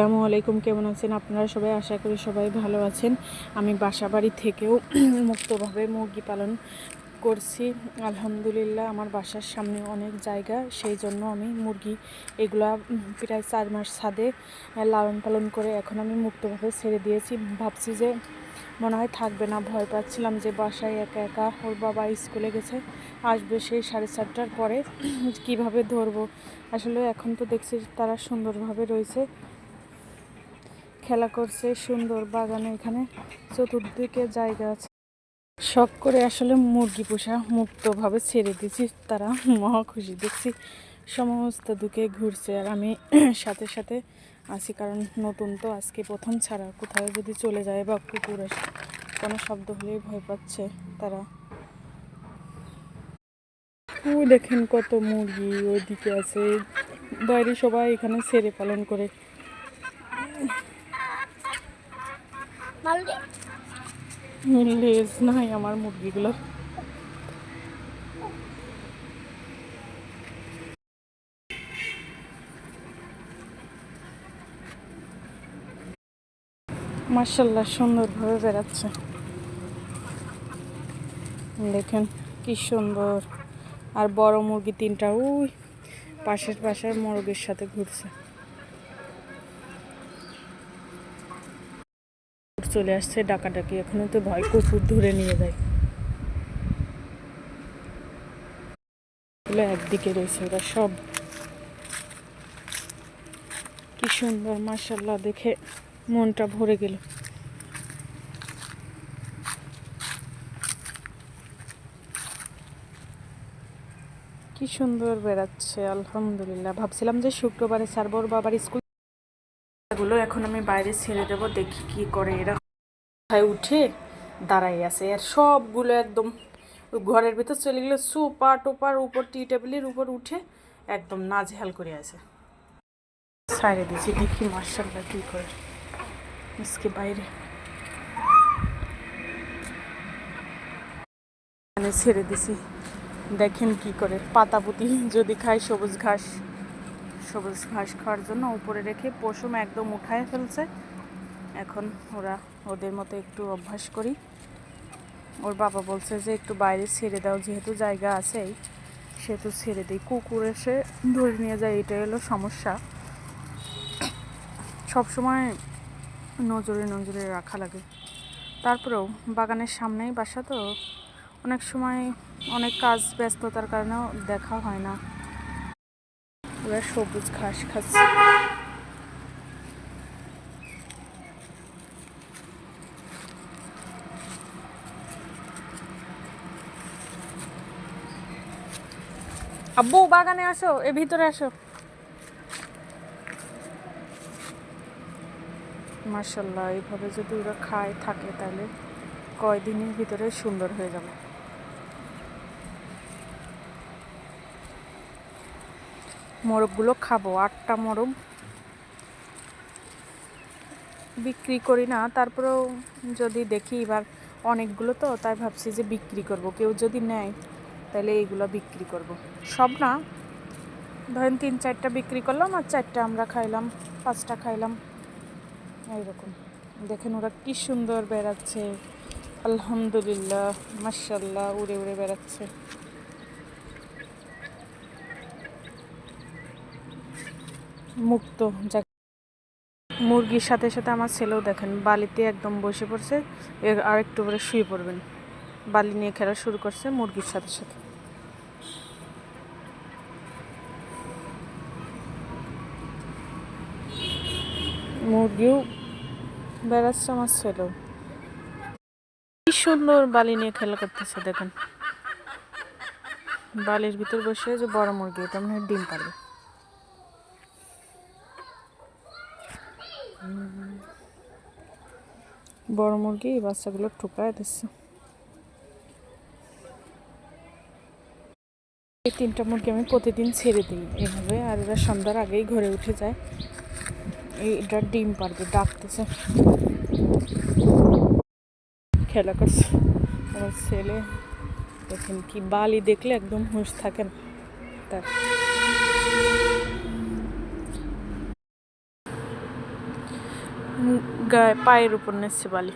আসসালামু আলাইকুম, কেমন আছেন আপনারা সবাই? আশা করি সবাই ভালো আছেন। আমি বাসাবাড়ি থেকেও মুক্তভাবে মুরগি পালন করছি আলহামদুলিল্লাহ। আমার বাসার সামনে অনেক জায়গা, সেই জন্য আমি মুরগি এগুলা প্রায় 4 মাস ছাদে লালন পালন করে এখন আমি মুক্তভাবে ছেড়ে দিয়েছি। ভাবছি যে মনে হয় থাকবে না, ভয় পাচ্ছিলাম যে বাসায় একা একা, ওর বাবা স্কুলে গেছে, আসবে সেই 7:30টার পরে, কিভাবে ধরবো। আসলে এখন তো দেখছি তারা সুন্দরভাবে রয়েছে, খেলা করছে, সুন্দর বাগানে, এখানে চতুর্দিকে জায়গা আছে। শখ করে আসলে মুরগি পোষা মুক্তভাবে ছেড়ে দিয়েছি, তারা মহা খুশি। দেখছি সমস্ত দিকে ঘুরছে আর আমি সাথে সাথে আছি, কারণ নতুন তো, আজকে প্রথম ছাড়া। কোথাও যদি চলে যায় বা কুকুর আসে, কোনো শব্দ হলেই ভয় পাচ্ছে তারা। ওই দেখেন কত মুরগি ওইদিকে আছে, বাইরে সবাই এখানে ছেড়ে পালন করে। লেজ নাই আমার মুরগিগুলো। মাশাআল্লাহ সুন্দরভাবে বেড়াচ্ছে, দেখেন কি সুন্দর। আর বড় মুরগি 3টা ওই পাশের মুরগির সাথে ঘুরছে। চলে আসছে ডাকাডাকি, এখনো তো ভয়, কুকুর ধরে নিয়ে যায়। একদিকে রয়েছে ওরা সব, কি সুন্দর মাশাআল্লাহ, দেখে মনটা ভরে গেল। কি সুন্দর বেড়াচ্ছে আলহামদুলিল্লাহ। ভাবছিলাম যে শুক্রবারে ছাড়বো, ওর বাবার স্কুলগুলো এখন আমি বাইরে ছেড়ে দেবো, দেখি কি করে এরা। উঠে দাঁড়াই আছে আর সবগুলো একদম ঘরের ভিতর চলে গেলো, সোফা টোপার উপর, টি টেবিলের উপর উঠে একদম নাজেহাল করে আছে। ছাড়ে দিয়েছি, দেখি মাশাআল্লাহ কি করে। আজকে বাইরে ছেড়ে দিছি, দেখেন কি করে। পাতাপুতি যদি খায়, সবুজ ঘাস খাওয়ার জন্য উপরে রেখে পশম একদম উঠায় ফেলছে। এখন ওদের মতো একটু অভ্যাস করি। ওর বাবা বলছে যে একটু বাইরে ছেড়ে দাও, যেহেতু জায়গা আছেই সেহেতু ছেড়ে দিই। কুকুর এসে ধরে নিয়ে যায়, এটাই হলো সমস্যা। সবসময় নজরে রাখা লাগে। তারপরেও বাগানের সামনেই বাসা তো, অনেক সময় অনেক কাজ ব্যস্ততার কারণেও দেখা হয় না। ওরা সবুজ ঘাস খাচ্ছে। আব্বু বাগানে আসো, এ ভিতরে আসো। মাশাআল্লাহ, এইভাবে যদি ওরা খায় থাকে তাহলে কয়দিনের ভিতরে সুন্দর হয়ে যাবে। মোরগগুলো খাবো, 8টা মোরগ বিক্রি করি না, তারপরেও যদি দেখি, এবার অনেকগুলো তো, তাই ভাবছি যে বিক্রি করব। কেউ যদি নেয় তাহলে এইগুলো বিক্রি করব। সব না, ধরেন 3-4টা বিক্রি করলাম আর 4টা আমরা খাইলাম, 5টা খাইলাম, এইরকম। দেখেন ওরা কি সুন্দর বেড়াচ্ছে আলহামদুলিল্লাহ, মাশাআল্লাহ, উড়ে উড়ে বেড়াচ্ছে। মুক্ত মুরগির সাথে সাথে আমার ছেলেও দেখেন বালিতে একদম বসে পড়ছে, আর একটু করে শুয়ে পড়বেন। বালি নিয়ে খেলা শুরু করছে মুরগির সাথে সাথে। মুরগিও বেড়াচ্ছে, আমার ছেলেও কি সুন্দর বালি নিয়ে খেলা করতেছে। দেখেন বালির ভিতর বসে যে বড় মুরগি, এটা মনে হয় ডিম পারবে। বড় মুরগি বাচ্চাগুলো ঠুকায় দিচ্ছে। এই 3টা মুরগি আমি প্রতিদিন ছেড়ে দিই এভাবে, আর এরা সন্ধ্যার আগেই ঘরে উঠে যায়। এটা ডিম পারবে, ডাকতেছে, খেলা করছে আমার ছেলে। দেখেন কি বালি দেখলে একদম হুঁশ থাকেন তার। গায়ে পায়ের উপর নিচ্ছে বালি।